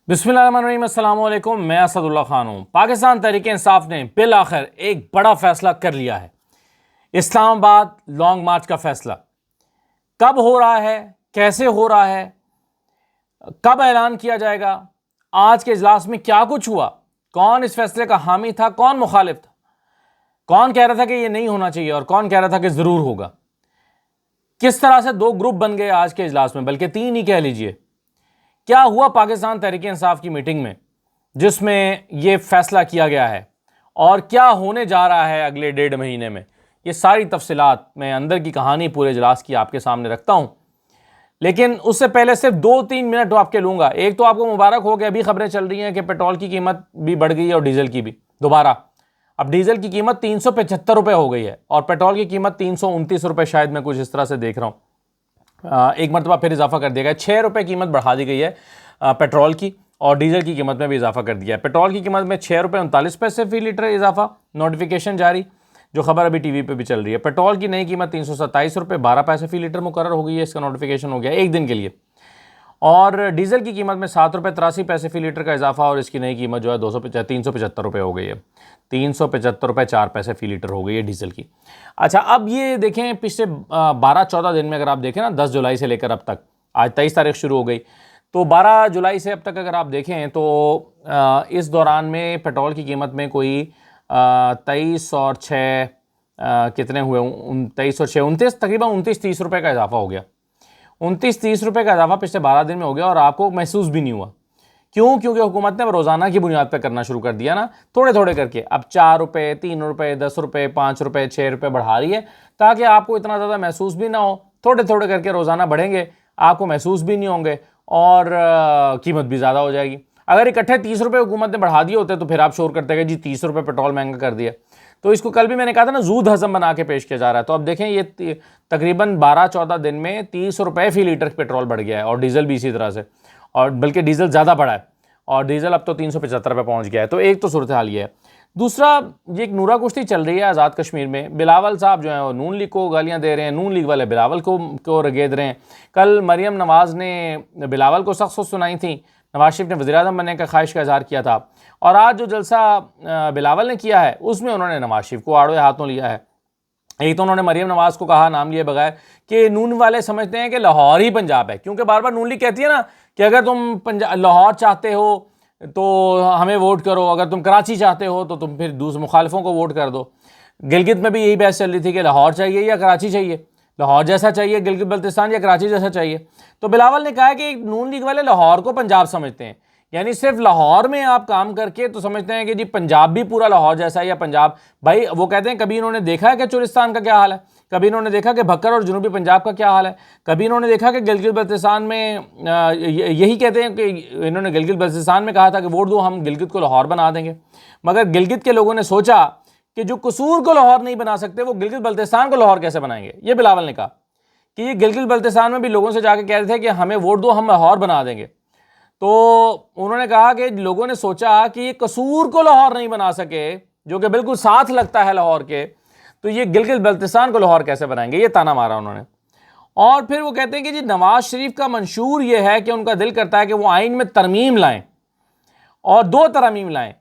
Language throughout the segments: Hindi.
बिस्मिल्लाहिर्रहमानिर्रहीम, अस्सलाम वालेकुम। मैं असदुल्ला खान हूँ। पाकिस्तान तहरीक-ए-इंसाफ ने बिल आखिर एक बड़ा फैसला कर लिया है। इस्लामाबाद लॉन्ग मार्च का फैसला कब हो रहा है, कैसे हो रहा है, कब ऐलान किया जाएगा, आज के इजलास में क्या कुछ हुआ, कौन इस फैसले का हामी था, कौन मुखालिफ था, कौन कह रहा था कि ये नहीं होना चाहिए और कौन कह रहा था कि जरूर होगा, किस तरह से दो ग्रुप बन गए आज के इजलास में, बल्कि तीन ही कह लीजिए। क्या हुआ पाकिस्तान तहरीक-ए-इंसाफ की मीटिंग में जिसमें यह फैसला किया गया है और क्या होने जा रहा है अगले 1.5 महीने में, ये सारी तफसीलात मैं अंदर की कहानी पूरे इजलास की आपके सामने रखता हूं। लेकिन उससे पहले सिर्फ 2-3 मिनट आपके लूंगा। एक तो आपको मुबारक हो गया, अभी खबरें चल रही हैं कि पेट्रोल की कीमत भी बढ़ गई है और डीजल की भी दोबारा। अब डीजल की कीमत 375 रुपये हो गई है और पेट्रोल की कीमत 329 रुपये, शायद मैं कुछ इस तरह से देख रहा हूँ। एक मरतबा फिर इजाफा कर दिया गया, 6 रुपये कीमत बढ़ा दी गई है पेट्रोल की, और डीजल की कीमत में भी इजाफा कर दिया है। पेट्रोल की कीमत में 6 रुपये 39 पैसे फी लीटर इजाफा, नोटिफिकेशन जारी, जो खबर अभी टीवी पे भी चल रही है। पेट्रोल की नई कीमत 327 रुपये 12 पैसे फी लीटर मुकर्रर हो गई है, इसका नोटिफिकेशन हो गया एक दिन के लिए। और डीजल की कीमत में 7 रुपये 83 पैसे फी लीटर का इजाफा, और इसकी नई कीमत जो है 375 रुपये हो गई है, 375 रुपये 4 पैसे फी लीटर हो गई है डीजल की। अच्छा, अब ये देखें पिछले 12-14 दिन में अगर आप देखें ना, 10 जुलाई से लेकर अब तक, आज 23 तारीख शुरू हो गई, तो 12 जुलाई से अब तक अगर आप देखें तो इस दौरान में पेट्रोल की कीमत में कोई 23 और 6 कितने हुए, 23 और 6 29, तकरीबन 29-30 रुपये का इजाफा हो गया। 29-30 रुपये का इजाफा पिछले 12 दिन में हो गया और आपको महसूस भी नहीं हुआ। क्यों? क्योंकि हुकूमत ने रोज़ाना की बुनियाद पर करना शुरू कर दिया ना, थोड़े थोड़े करके। अब 4 रुपये, 3 रुपये, 10 रुपये, 5 रुपये, 6 रुपये बढ़ा रही है ताकि आपको इतना ज़्यादा महसूस भी ना हो। थोड़े थोड़े करके रोज़ाना बढ़ेंगे, आपको महसूस भी नहीं होंगे और कीमत भी ज़्यादा हो जाएगी। अगर इकट्ठे 30 रुपये हुकूमत ने बढ़ा दिए होते तो फिर आप शोर करते हैं कि जी 30 रुपये पेट्रोल महंगा कर दिया। तो इसको कल भी मैंने कहा था ना, जूद हज़म बना के पेश किया जा रहा है। तो अब देखें, ये तकरीबन 12-14 दिन में 30 रुपये फी लीटर पेट्रोल बढ़ गया है और डीजल भी इसी तरह से, और बल्कि डीजल ज़्यादा बढ़ा है और डीजल अब तो 375 रुपये पहुँच गया है। तो एक तो सूरत हाल ये है। दूसरा, ये एक नूरा कुश्ती चल रही है आज़ाद कश्मीर में। बिलावल साहब जो हैं वो नून लीग को गालियाँ दे रहे हैं, नून लीग वाले बिलावल को रगेद रहे हैं। कल मरियम नवाज़ ने बिलावल को सख्त सुनाई थी, नवाज शरीफ ने वज़ीर-ए-आज़म बनने का ख्वाहिश का इजहार किया था, और आज जो जलसा बिलावल ने किया है उसमें उन्होंने नवाज शरीफ को आड़े हाथों लिया है। एक तो उन्होंने मरियम नवाज़ को कहा नाम लिए बगैर कि नून वाले समझते हैं कि लाहौर ही पंजाब है, क्योंकि बार बार नून लीग कहती है ना कि अगर तुम लाहौर चाहते हो तो हमें वोट करो, अगर तुम कराची चाहते हो तो तुम फिर दूसरे मुखालिफों को वोट कर दो। गिलगित में भी यही बहस चल रही थी कि लाहौर चाहिए या कराची चाहिए, लाहौर जैसा चाहिए गिलगित बल्तिस्तान या कराची जैसा चाहिए। तो बिलावल ने कहा कि नून लीग वाले लाहौर को पंजाब समझते हैं, यानी सिर्फ लाहौर में आप काम करके तो समझते हैं कि जी पंजाब भी पूरा लाहौर जैसा है, या पंजाब भाई, वो कहते हैं कभी इन्होंने देखा है कि चुलिस्तान का क्या हाल है, कभी इन्होंने देखा कि भक्कर और जनूबी पंजाब का क्या हाल है, कभी इन्होंने देखा कि गिलगित बल्तिस्तान में यही कहते हैं कि इन्होंने गिलगित बल्तिस्तान में कहा था कि वोट दो, हम गिलगित को लाहौर बना देंगे। मगर गिलगित के लोगों ने सोचा कि जो कसूर को लाहौर नहीं बना सकते वो गिलगित बल्तिस्तान को लाहौर कैसे बनाएंगे। ये बिलावल ने कहा कि ये गिलगित बल्तिस्तान में भी लोगों से जाके कह रहे थे कि हमें वोट दो, हम लाहौर बना देंगे। तो उन्होंने कहा कि लोगों ने सोचा कि ये कसूर को लाहौर नहीं बना सके, जो कि बिल्कुल साथ लगता है लाहौर के, तो ये गिलगित बल्तिस्तान को लाहौर कैसे बनाएंगे, ये ताना मारा उन्होंने। और फिर वो कहते हैं कि जी नवाज शरीफ का मंशूर ये है कि उनका दिल करता है कि वो आइन में तरमीम लाएं, और 2 तरमीम लाएं।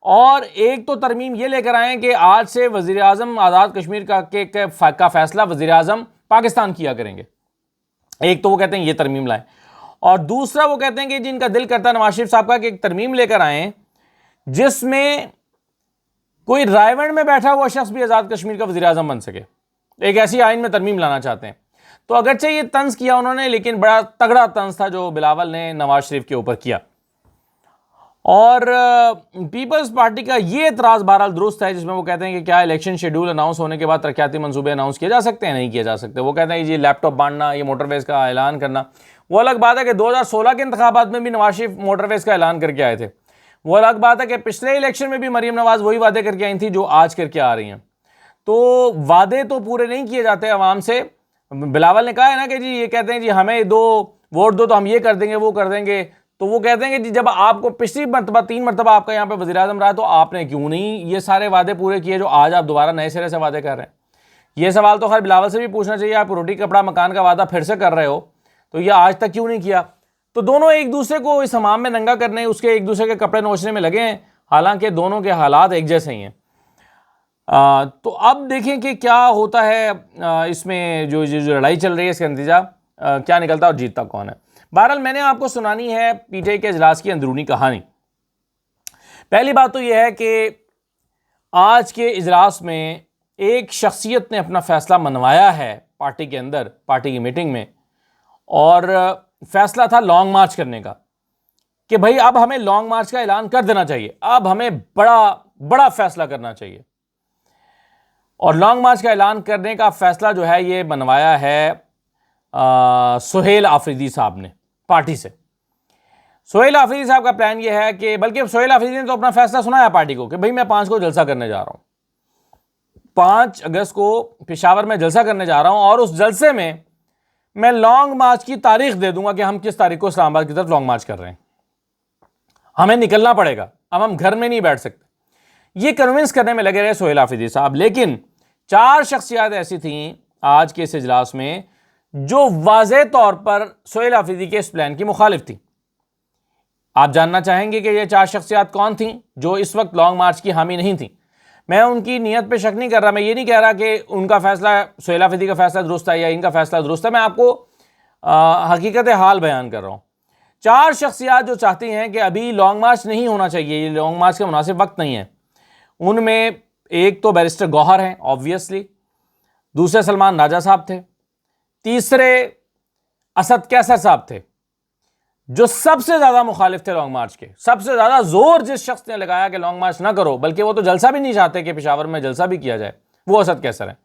और एक तो तरमीम ये लेकर आए कि आज से वज़ीर-ए-आज़म आज़ाद कश्मीर का फैसला वज़ीर-ए-आज़म पाकिस्तान किया करेंगे। एक तो वो कहते हैं ये तरमीम लाएं, और दूसरा वो कहते हैं कि जिनका दिल करता है नवाज शरीफ साहब का कि एक तरमीम लेकर आए जिसमें कोई रायवंड में बैठा हुआ शख्स भी आज़ाद कश्मीर का वज़ीर-ए-आज़म बन सके। एक ऐसी आइन में तरमीम लाना चाहते हैं। तो अगरचे ये तंज किया उन्होंने, लेकिन बड़ा तगड़ा तंज था जो बिलावल ने नवाज शरीफ के ऊपर किया। और पीपल्स पार्टी का ये एतराज़ बहरहाल दुरुस्त है, जिसमें वो कहते हैं कि क्या इलेक्शन शेड्यूल अनाउंस होने के बाद तरक्याती मंसूबे अनाउंस किए जा सकते हैं? नहीं किए जा सकते। वो कहते हैं ये लैपटॉप बांटना, ये मोटरवेज़ का ऐलान करना, वो अलग बात है कि 2016 के इंतखाबात में भी नवाज शरीफ मोटरवेज़ का ऐलान करके आए थे। वो अलग बात है कि पिछले इलेक्शन में भी मरीम नवाज़ वही वादे करके आई थी जो आज करके आ रही हैं। तो वादे तो पूरे नहीं किए जाते अवाम से। बिलावल ने कहा है ना कि जी ये कहते हैं जी हमें 2 वोट दो तो हम ये कर देंगे वो कर देंगे। तो वो कहते हैं कि जी जब आपको पिछली मरतबा 3 मरतबा आपका यहाँ पे वज़ीर-ए-आज़म रहा तो आपने क्यों नहीं ये सारे वादे पूरे किए जो आज आप दोबारा नए सिरे से वादे कर रहे हैं। ये सवाल तो खैर बिलावल से भी पूछना चाहिए, आप रोटी कपड़ा मकान का वादा फिर से कर रहे हो तो ये आज तक क्यों नहीं किया। तो दोनों एक दूसरे को इस हमाम में नंगा करने, उसके एक दूसरे के कपड़े नोचने में लगे हैं, हालांकि दोनों के हालात एक जैसे ही हैं। तो अब देखें कि क्या होता है इसमें जो लड़ाई चल रही है, इसका नतीजा क्या निकलता है और जीतता कौन है। बहरहाल मैंने आपको सुनानी है पीटीआई के इजलास की अंदरूनी कहानी। पहली बात तो यह है कि आज के इजलास में एक शख्सियत ने अपना फैसला मनवाया है पार्टी के अंदर, पार्टी की मीटिंग में, और फैसला था लॉन्ग मार्च करने का कि भाई अब हमें लॉन्ग मार्च का ऐलान कर देना चाहिए, अब हमें बड़ा फैसला करना चाहिए। और लॉन्ग मार्च का ऐलान करने का फैसला जो है ये बनवाया है सुहेल आफरीदी साहब ने पार्टी से। सुहेल आफरीदी साहब का प्लान ये है कि, बल्कि सुहेल आफरीदी ने तो अपना फैसला सुनाया पार्टी को कि भाई मैं 5 को जलसा करने जा रहा हूं, 5 अगस्त को पेशावर में जलसा करने जा रहा हूं, और उस जलसे में मैं लॉन्ग मार्च की तारीख दे दूंगा कि हम किस तारीख को इस्लामाबाद की तरफ लॉन्ग मार्च कर रहे हैं, हमें निकलना पड़ेगा, अब हम घर में नहीं बैठ सकते। ये कन्विंस करने में लगे रहे सुहेल आफरीदी साहब। लेकिन 4 शख्सियत ऐसी थीं आज के इस इजलास में जो वाज़ेह तौर पर सुहेल आफरीदी के इस प्लान की मुखालिफ थी। आप जानना चाहेंगे कि ये 4 शख्सियत कौन थीं जो इस वक्त लॉन्ग मार्च की हामी नहीं थी। मैं उनकी नीयत पे शक नहीं कर रहा, मैं ये नहीं कह रहा कि उनका फैसला, सुहेल आफरीदी का फैसला दुरुस्त है या इनका फैसला दुरुस्त है, मैं आपको हकीकत हाल बयान कर रहा हूँ। 4 शख्सियत जो चाहती हैं कि अभी लॉन्ग मार्च नहीं होना चाहिए, ये लॉन्ग मार्च का मुनासिब वक्त नहीं है, उनमें एक तो बैरिस्टर गौहर हैं ऑब्वियसली, दूसरे सलमान राजा साहब थे, तीसरे असद कैसर साहब थे, जो सबसे ज्यादा मुखालिफ थे लॉन्ग मार्च के। सबसे ज्यादा जोर जिस शख्स ने लगाया कि लॉन्ग मार्च ना करो, बल्कि वो तो जलसा भी नहीं चाहते कि पेशावर में जलसा भी किया जाए, वो असद कैसर है।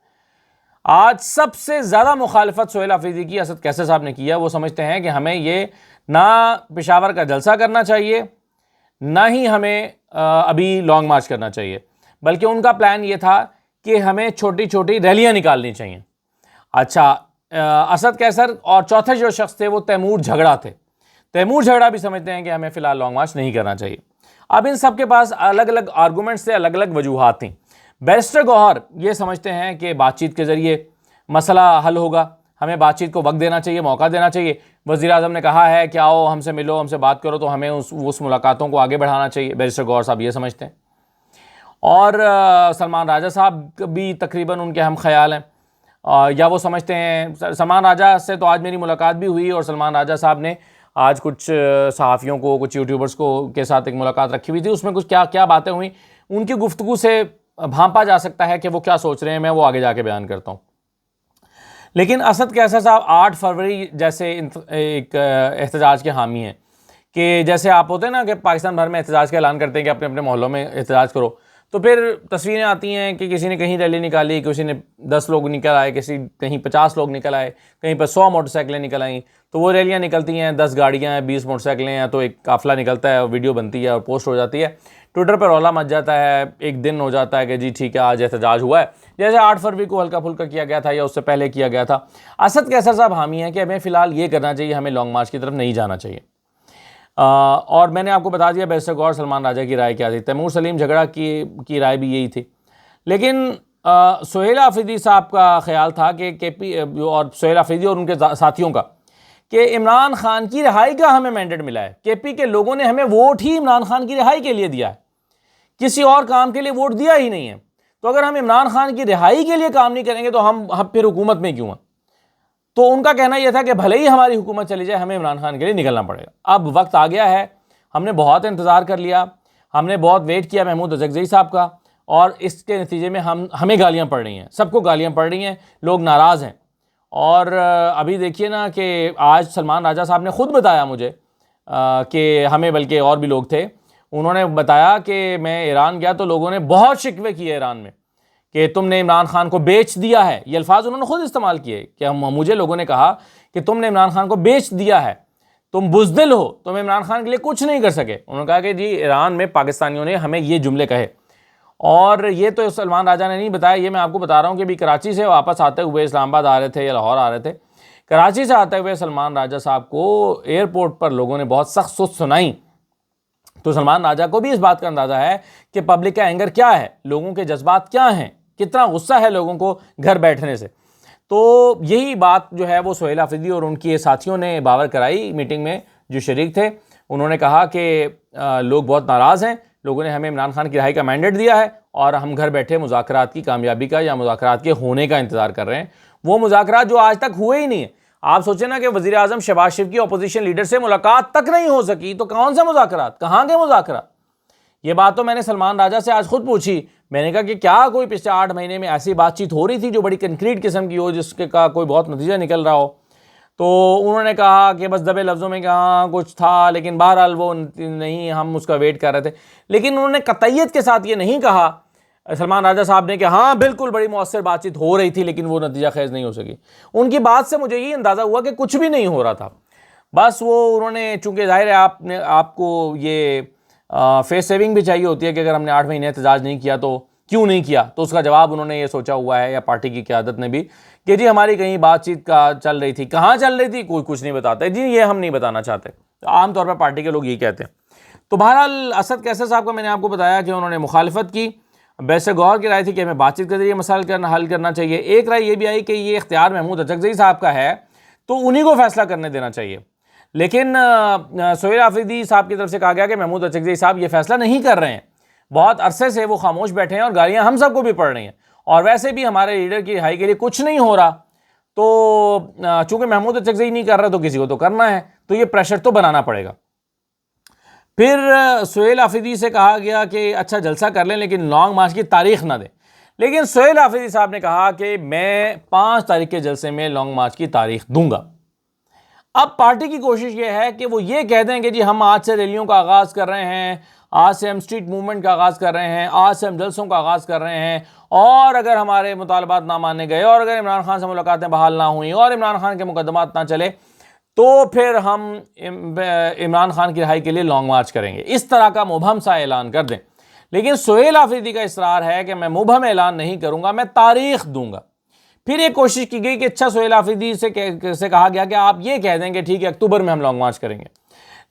आज सबसे ज्यादा मुखालिफत सुहेल आफरीदी की असद कैसर साहब ने किया। वो समझते हैं कि हमें ये ना पेशावर का जलसा करना चाहिए, ना ही हमें अभी लॉन्ग मार्च करना चाहिए, बल्कि उनका प्लान ये था कि हमें छोटी छोटी रैलियां निकालनी चाहिए। अच्छा, असद कैसर और चौथे जो शख्स थे वो तैमूर झगड़ा थे। तैमूर झगड़ा भी समझते हैं कि हमें फिलहाल लॉन्ग मार्च नहीं करना चाहिए। अब इन सब के पास अलग अलग आर्गूमेंट्स थे, अलग अलग वजूहात थी। बैरिस्टर गौहर ये समझते हैं कि बातचीत के ज़रिए मसला हल होगा, हमें बातचीत को वक्त देना चाहिए, मौका देना चाहिए। वज़ीर आज़म ने कहा है कि आओ हमसे मिलो, हमसे बात करो, तो हमें उस मुलाकातों को आगे बढ़ाना चाहिए। बैरिस्टर गौहर साहब ये समझते हैं। और सलमान राजा साहब भी तकरीबन उनके हम ख्याल हैं, या वो समझते हैं। सलमान राजा से तो आज मेरी मुलाकात भी हुई, और सलमान राजा साहब ने आज कुछ सहाफ़ियों को, कुछ यूट्यूबर्स को के साथ एक मुलाकात रखी हुई थी, उसमें कुछ क्या क्या बातें हुई, उनकी गुफ्तगू से भांपा जा सकता है कि वो क्या सोच रहे हैं। मैं वो आगे जाके बयान करता हूँ। लेकिन असद कैसर साहब 8 फरवरी जैसे एक एहतजाज के हामी हैं, कि जैसे आप होते हैं ना कि पाकिस्तान भर में एहतजाज का ऐलान करते हैं कि अपने अपने मोहल्लों में एहतजाज करो, तो फिर तस्वीरें आती हैं कि किसी ने कहीं रैली निकाली, किसी ने 10 लोग निकल आए, कहीं 50 लोग निकल आए, कहीं पर 100 मोटरसाइकिलें निकल आई। तो वो रैलियां निकलती हैं, 10 गाड़ियां हैं, 20 मोटरसाइकिलें हैं, तो एक काफ़िला निकलता है, वीडियो बनती है और पोस्ट हो जाती है, ट्विटर पर रौला मच जाता है। एक दिन हो जाता है कि जी ठीक है आज एहतजाज हुआ है, जैसे 8 फरवरी को हल्का फुल्का किया गया था या उससे पहले किया गया था। असद कैसर साहब हामी हैं कि हमें फ़िलहाल ये करना चाहिए, हमें लॉन्ग मार्च की तरफ नहीं जाना चाहिए। और मैंने आपको बता दिया बैरिस्टर गौहर सलमान राजा की राय क्या थी। तैमूर सलीम झगड़ा की राय भी यही थी। लेकिन सुहेल आफरीदी साहब का ख्याल था कि केपी और सुहेल आफरीदी और उनके साथियों का कि इमरान खान की रिहाई का हमें मैंडेट मिला है। केपी के लोगों ने हमें वोट ही इमरान खान की रिहाई के लिए दिया है, किसी और काम के लिए वोट दिया ही नहीं है। तो अगर हम इमरान खान की रिहाई के लिए काम नहीं करेंगे तो हम फिर हुकूमत में क्यों हैं। तो उनका कहना यह था कि भले ही हमारी हुकूमत चली जाए, हमें इमरान खान के लिए निकलना पड़ेगा। अब वक्त आ गया है, हमने बहुत इंतज़ार कर लिया, हमने बहुत वेट किया महमूद अज़रगज़ई साहब का, और इसके नतीजे में हमें गालियाँ पड़ रही हैं, सबको गालियाँ पड़ रही हैं, लोग नाराज़ हैं। और अभी देखिए ना कि आज सलमान राजा साहब ने ख़ुद बताया मुझे कि हमें, बल्कि और भी लोग थे, उन्होंने बताया कि मैं ईरान गया तो लोगों ने बहुत शिकवे किए ईरान में कि तुमने इमरान खान को बेच दिया है। ये अल्फाज उन्होंने खुद इस्तेमाल किए कि मुझे लोगों ने कहा कि तुमने इमरान खान को बेच दिया है, तुम बुज़दिल हो, तुम इमरान खान के लिए कुछ नहीं कर सके। उन्होंने कहा कि जी ईरान में पाकिस्तानियों ने हमें ये जुमले कहे। और ये तो सलमान राजा ने नहीं बताया, ये मैं आपको बता रहा हूँ कि अभी कराची से वापस आते हुए इस्लामाबाद आ रहे थे या लाहौर आ रहे थे, कराची से आते हुए सलमान राजा साहब को एयरपोर्ट पर लोगों ने बहुत सख्त सुस्त सुनाई। तो सलमान राजा को भी इस बात का अंदाज़ा है कि पब्लिक का एंगर क्या है, लोगों के जज्बात क्या हैं, कितना गुस्सा है लोगों को घर बैठने से। तो यही बात जो है वो सुहेल आफरीदी और उनके साथियों ने बावर कराई मीटिंग में, जो शरीक थे, उन्होंने कहा कि लोग बहुत नाराज़ हैं, लोगों ने हमें इमरान खान की रिहाई का मैंडेट दिया है और हम घर बैठे मुज़ाकरात की कामयाबी का या मुज़ाकरात के होने का इंतज़ार कर रहे हैं। वो मुज़ाकरात जो आज तक हुए ही नहीं है। आप सोचें ना कि वज़ीर आज़म शहबाज शरीफ की अपोजिशन लीडर से मुलाकात तक नहीं हो सकी, तो कौन से मुज़ाकरात, कहाँ के मुज़ाकरात? ये बात तो मैंने सलमान राजा से आज खुद पूछी। मैंने कहा कि क्या कोई पिछले 8 महीने में ऐसी बातचीत हो रही थी जो बड़ी कंक्रीट किस्म की हो, जिसके का कोई बहुत नतीजा निकल रहा हो? तो उन्होंने कहा कि बस दबे लफ्ज़ों में कि हाँ कुछ था, लेकिन बहरहाल वो नहीं, हम उसका वेट कर रहे थे। लेकिन उन्होंने कतईयत के साथ ये नहीं कहा सलमान राजा साहब ने कि हाँ बिल्कुल बड़ी मौसर बातचीत हो रही थी लेकिन वो नतीजा खेज नहीं हो सकी। उनकी बात से मुझे ये अंदाज़ा हुआ कि कुछ भी नहीं हो रहा था। बस वो उन्होंने, चूँकि जाहिर है आपको ये फेस सेविंग भी चाहिए होती है कि अगर हमने 8 महीने एहतजाज नहीं किया तो क्यों नहीं किया, तो उसका जवाब उन्होंने ये सोचा हुआ है, या पार्टी की क़यादत ने भी, कि जी हमारी कहीं बातचीत का चल रही थी। कहाँ चल रही थी, कोई कुछ नहीं बताता जी, ये हम नहीं बताना चाहते। तो आमतौर पर पार्टी के लोग यही कहते हैं। तो बहरहाल असद कैसर साहब का मैंने आपको बताया कि उन्होंने मुखालिफत की। वैसे गौर की राय थी कि हमें बातचीत के जरिए मसाइल हल करना चाहिए। एक राय ये भी आई कि ये इख्तियार महमूद अचकज़ई साहब का है, तो उन्हीं को फैसला करने देना चाहिए। लेकिन सोहेल आफरीदी साहब की तरफ से कहा गया कि महमूद अचकज़ई साहब ये फैसला नहीं कर रहे हैं, बहुत अरसे से वो खामोश बैठे हैं और गालियाँ हम सबको भी पड़ रही हैं, और वैसे भी हमारे लीडर की रिहाई के लिए कुछ नहीं हो रहा। तो चूंकि महमूद अचकज़ई नहीं कर रहा तो किसी को तो करना है, तो ये प्रेशर तो बनाना पड़ेगा। फिर सोहेल आफरीदी से कहा गया कि अच्छा जलसा कर लें लेकिन लॉन्ग मार्च की तारीख ना दें। लेकिन सोहेल आफरीदी साहब ने कहा कि मैं 5 तारीख के जलसे में लॉन्ग मार्च की तारीख दूंगा। अब पार्टी की कोशिश ये है कि वो ये कह दें कि जी हम आज से रैलियों का आगाज़ कर रहे हैं, आज से हम स्ट्रीट मूवमेंट का आगाज़ कर रहे हैं, आज से हम जलसों का आगाज़ कर रहे हैं, और अगर हमारे मुतालबात ना माने गए और अगर इमरान खान से मुलाकातें बहाल ना हुई और इमरान खान के मुकदमात ना चले तो फिर हम इमरान खान की रिहाई के लिए लॉन्ग मार्च करेंगे। इस तरह का मुबहम सा ऐलान कर दें। लेकिन सोहेल आफरीदी का इसरार है कि मैं मुबहम ऐलान नहीं करूँगा, मैं तारीख दूंगा। फिर एक कोशिश की गई कि अच्छा सोहेल आफरीदी से कहा गया कि आप ये कह देंगे ठीक है अक्टूबर में हम लॉन्ग मार्च करेंगे।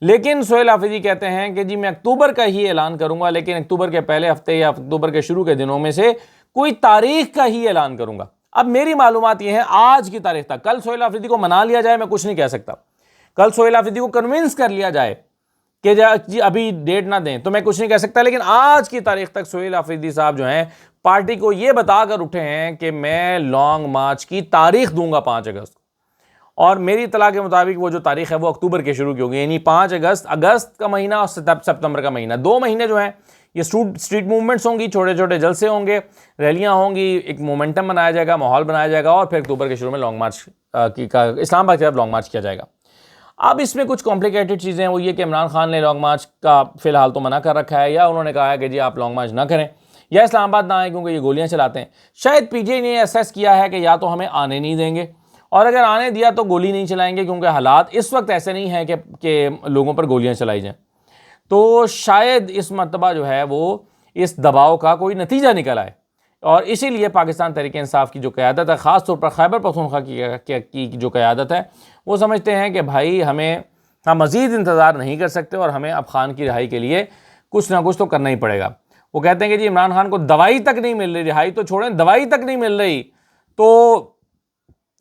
लेकिन सोहेल आफरीदी कहते हैं कि जी मैं अक्टूबर का ही ऐलान करूंगा, लेकिन अक्टूबर के पहले हफ्ते या अक्टूबर के शुरू के दिनों में से कोई तारीख का ही ऐलान करूंगा। अब मेरी मालूमात ये है आज की तारीख तक, कल सोहेल आफरीदी को मना लिया जाए मैं कुछ नहीं कह सकता, कल सोहेल आफरीदी को कन्विंस कर लिया जाए कि जी अभी डेट ना दें तो मैं कुछ नहीं कह सकता। लेकिन आज की तारीख तक सोहेल आफरीदी साहब जो हैं पार्टी को ये बताकर उठे हैं कि मैं लॉन्ग मार्च की तारीख दूंगा 5 अगस्त, और मेरी इतला के मुताबिक वो जो तारीख है वो अक्टूबर के शुरू की होगी, यानी 5 अगस्त का महीना और सितंबर का महीना, 2 महीने जो हैं ये स्ट्रीट मूवमेंट्स होंगी, छोटे छोटे जलसे होंगे, रैलियां होंगी, एक मोमेंटम बनाया जाएगा, माहौल बनाया जाएगा, और फिर अक्टूबर के शुरू में लॉन्ग मार्च इस्लामाबाद की तरफ लॉन्ग मार्च किया जाएगा। अब इसमें कुछ कॉम्प्लिकेटेड चीज़ें हैं, वो ये कि इमरान खान ने लॉन्ग मार्च का फ़िलहाल तो मना कर रखा है, या उन्होंने कहा है कि जी आप लॉन्ग मार्च ना करें या इस्लामाबाद ना आए क्योंकि ये गोलियां चलाते हैं। शायद पीटीआई ने असेस किया है कि या तो हमें आने नहीं देंगे, और अगर आने दिया तो गोली नहीं चलाएंगे, क्योंकि हालात इस वक्त ऐसे नहीं हैं कि लोगों पर गोलियां चलाई जाएं। तो शायद इस मरतबा जो है वो इस दबाव का कोई नतीजा निकल आए, और इसीलिए पाकिस्तान तहरीक इंसाफ की जो क़यादत है, ख़ास तौर पर खैबर पख्तूनख्वा की जो क़यादत है, वो समझते हैं कि भाई हम मज़ीद इंतज़ार नहीं कर सकते और हमें अब खान की रिहाई के लिए कुछ ना कुछ तो करना ही पड़ेगा। वो कहते हैं कि जी इमरान खान को दवाई तक नहीं मिल रही, रिहाई तो छोड़ें दवाई तक नहीं मिल रही, तो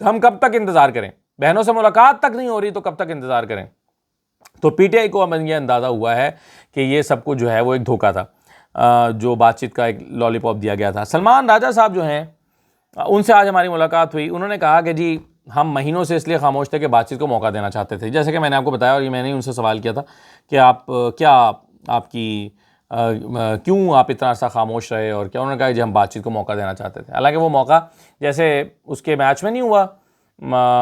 हम कब तक इंतज़ार करें, बहनों से मुलाकात तक नहीं हो रही तो कब तक इंतज़ार करें। तो पीटीआई को अब यह अंदाज़ा हुआ है कि ये सब कुछ जो है वो एक धोखा था, जो बातचीत का एक लॉलीपॉप दिया गया था। सलमान राजा साहब जो हैं उनसे आज हमारी मुलाकात हुई, उन्होंने कहा कि जी हम महीनों से इसलिए खामोश थे कि बातचीत को मौका देना चाहते थे, जैसे कि मैंने आपको बताया, और ये मैंने उनसे सवाल किया था कि आप क्यों आप इतना अर्सा खामोश रहे, और क्या, उन्होंने कहा कि हम बातचीत को मौका देना चाहते थे। हालांकि वो मौका जैसे उसके मैच में नहीं हुआ,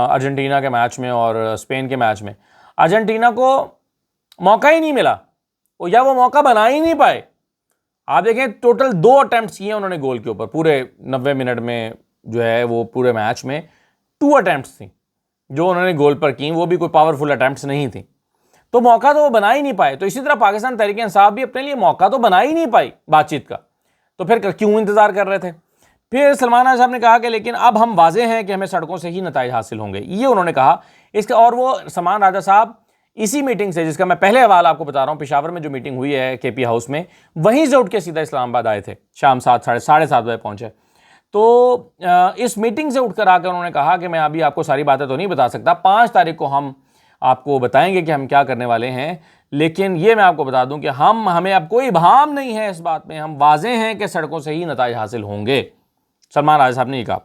अर्जेंटीना के मैच में और स्पेन के मैच में अर्जेंटीना को मौका ही नहीं मिला, या वो मौका बना ही नहीं पाए। आप देखें टोटल 2 अटैम्प्ट्स किए उन्होंने गोल के ऊपर, पूरे 90 मिनट में जो है वो पूरे मैच में 2 अटैम्प्ट्स थी जो उन्होंने गोल पर की, वो भी कोई पावरफुल अटैम्प्ट्स नहीं थी, तो मौका तो वो बना ही नहीं पाए। तो इसी तरह पाकिस्तान तहरीक इंसाफ भी अपने लिए मौका तो बना ही नहीं पाई बातचीत का, तो फिर क्यों इंतज़ार कर रहे थे। फिर सलमान राजा साहब ने कहा कि लेकिन अब हम वाजे हैं कि हमें सड़कों से ही नताइज हासिल होंगे, ये उन्होंने कहा। इसका और वो सलमान राजा साहब इसी मीटिंग से, जिसका मैं पहले हवाला आपको बता रहा हूँ, पेशावर में जो मीटिंग हुई है केपी हाउस में, वहीं से उठ के सीधा इस्लामाबाद आए थे, शाम 7-7:30 बजे पहुँचे। तो इस मीटिंग से उठकर आकर उन्होंने कहा कि मैं अभी आपको सारी बातें तो नहीं बता सकता, 5 तारीख को हम आपको बताएंगे कि हम क्या करने वाले हैं। लेकिन ये मैं आपको बता दूं कि हमें अब कोई भाम नहीं है इस बात में, हम वाजे हैं कि सड़कों से ही नताइज हासिल होंगे। सलमान राजा साहब ने कहा,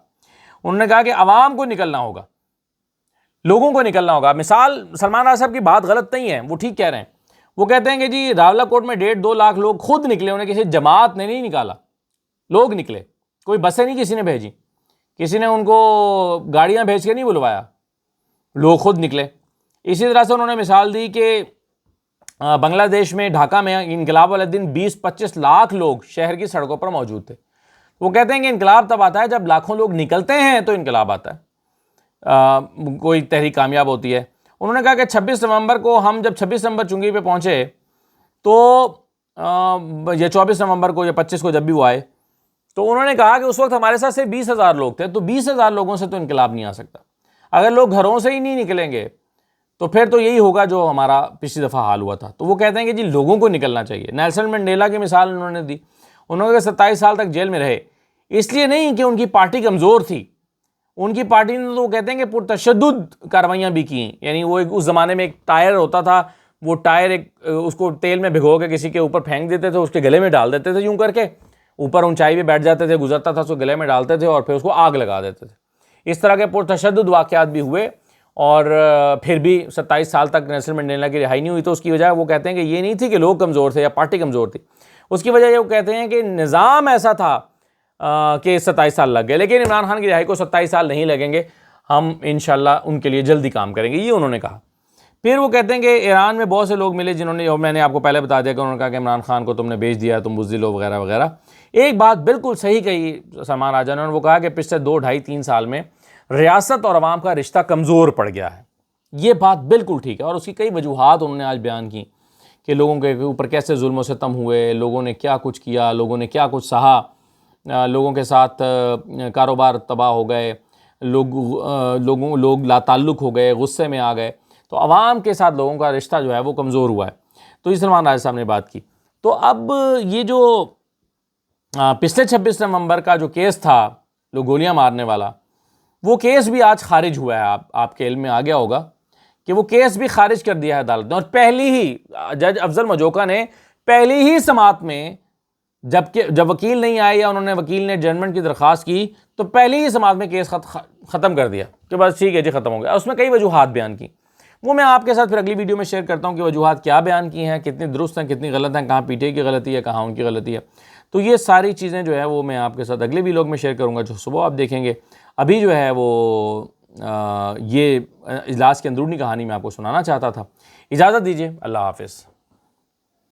उन्होंने कहा कि आवाम को निकलना होगा, लोगों को निकलना होगा। मिसाल सलमान राजा साहब की बात गलत नहीं है, वो ठीक कह रहे हैं। वो कहते हैं कि जी रावलाकोट में 1.5-2 लाख लोग खुद निकले, उन्हें किसी जमात ने नहीं निकाला, लोग निकले, कोई बसें नहीं किसी ने भेजी, किसी ने उनको गाड़ियां भेज के नहीं बुलवाया, लोग खुद निकले। इसी तरह से उन्होंने मिसाल दी कि बांग्लादेश में ढाका में इनकलाब वाले दिन 20-25 लाख लोग शहर की सड़कों पर मौजूद थे। वो कहते हैं कि इनकलाब तब आता है जब लाखों लोग निकलते हैं, तो इनकलाब आता है, कोई तहरीक कामयाब होती है। उन्होंने कहा कि 26 नवंबर को हम जब 26 नवंबर चुंगी पे पहुंचे, तो या 24 नवंबर को या 25 को जब भी वो आए, तो उन्होंने कहा कि उस वक्त हमारे साथ सिर्फ 20,000 लोग थे। तो 20,000 लोगों से तो इनकलाब नहीं आ सकता। अगर लोग घरों से ही नहीं निकलेंगे तो फिर तो यही होगा जो हमारा पिछली दफ़ा हाल हुआ था। तो वो कहते हैं कि जी लोगों को निकलना चाहिए। नेल्सन मंडेला की मिसाल उन्होंने दी, उन्होंने 27 साल तक जेल में रहे, इसलिए नहीं कि उनकी पार्टी कमज़ोर थी, उनकी पार्टी ने, तो वो कहते हैं कि पुरतशद्दुद कार्रवाइयाँ भी की। यानी वो उस ज़माने में एक टायर होता था, वो टायर उसको तेल में भिगो के किसी के ऊपर फेंक देते थे, उसके गले में डाल देते थे, यूँ करके ऊपर ऊंचाई पे बैठ जाते थे, गुजरता था, उसको गले में डालते थे और फिर उसको आग लगा देते थे। इस तरह के पुरतशद्दुद वाक़यात भी हुए और फिर भी 27 साल तक नेल्सन मंडेला की रिहाई नहीं हुई। तो उसकी वजह वो कहते हैं कि ये नहीं थी कि लोग कमज़ोर थे या पार्टी कमज़ोर थी, उसकी वजह ये वो कहते हैं कि निज़ाम ऐसा था कि 27 साल लग गए। लेकिन इमरान खान की रिहाई को 27 साल नहीं लगेंगे, हम इंशाल्लाह उनके लिए जल्दी काम करेंगे, ये उन्होंने कहा। फिर वो कहते हैं कि ईरान में बहुत से लोग मिले जिन्होंने, और मैंने आपको पहले बता दिया कि उन्होंने कहा कि इमरान खान को तुमने भेज दिया, तुम बुज़दिल हो वगैरह वगैरह। एक बात बिल्कुल सही कही सलमान राजा ने, वो कहा कि पिछले 2-2.5-3 साल में रियासत और अवाम का रिश्ता कमज़ोर पड़ गया है। ये बात बिल्कुल ठीक है और उसकी कई वजूहात उन्होंने आज बयान की कि लोगों के ऊपर कैसे जुल्म सितम हुए, लोगों ने क्या कुछ किया, लोगों ने क्या कुछ सहा, लोगों के साथ कारोबार तबाह हो गए, लोग लाताल्लुक़ हो गए, गुस्से में आ गए। तो अवाम के साथ लोगों का रिश्ता जो है वो कमज़ोर हुआ है। तो इस सलमान राजा साहब ने बात की। तो अब ये जो पिछले 26 नवंबर का जो केस था, लोग गोलियां मारने वाला, वो केस भी आज खारिज हुआ है। आपके इल्म में आ गया होगा कि वो केस भी खारिज कर दिया है अदालत ने। और पहली ही जज अफजल मजोका ने पहली ही समात में, जब वकील नहीं आए या उन्होंने वकील ने एडजर्नमेंट की दरख्वास्त की, तो पहली ही समात में केस ख़त्म कर दिया कि बस ठीक है जी, ख़त्म हो गया। उसमें कई वजूहात बयान की, वो मैं आपके साथ फिर अगली वीडियो में शेयर करता हूँ कि वजूहात क्या बयान की हैं, कितनी दुरुस्त हैं, कितनी गलत हैं, कहाँ पीटीआई की गलती है, कहाँ उनकी गलती है। तो ये सारी चीज़ें जो है वो मैं आपके साथ अगले व्लॉग में शेयर करूँगा, जो सुबह आप देखेंगे। अभी जो है वो ये इजलास की अंदरूनी कहानी मैं आपको सुनाना चाहता था। इजाज़त दीजिए, अल्लाह हाफ़िज़।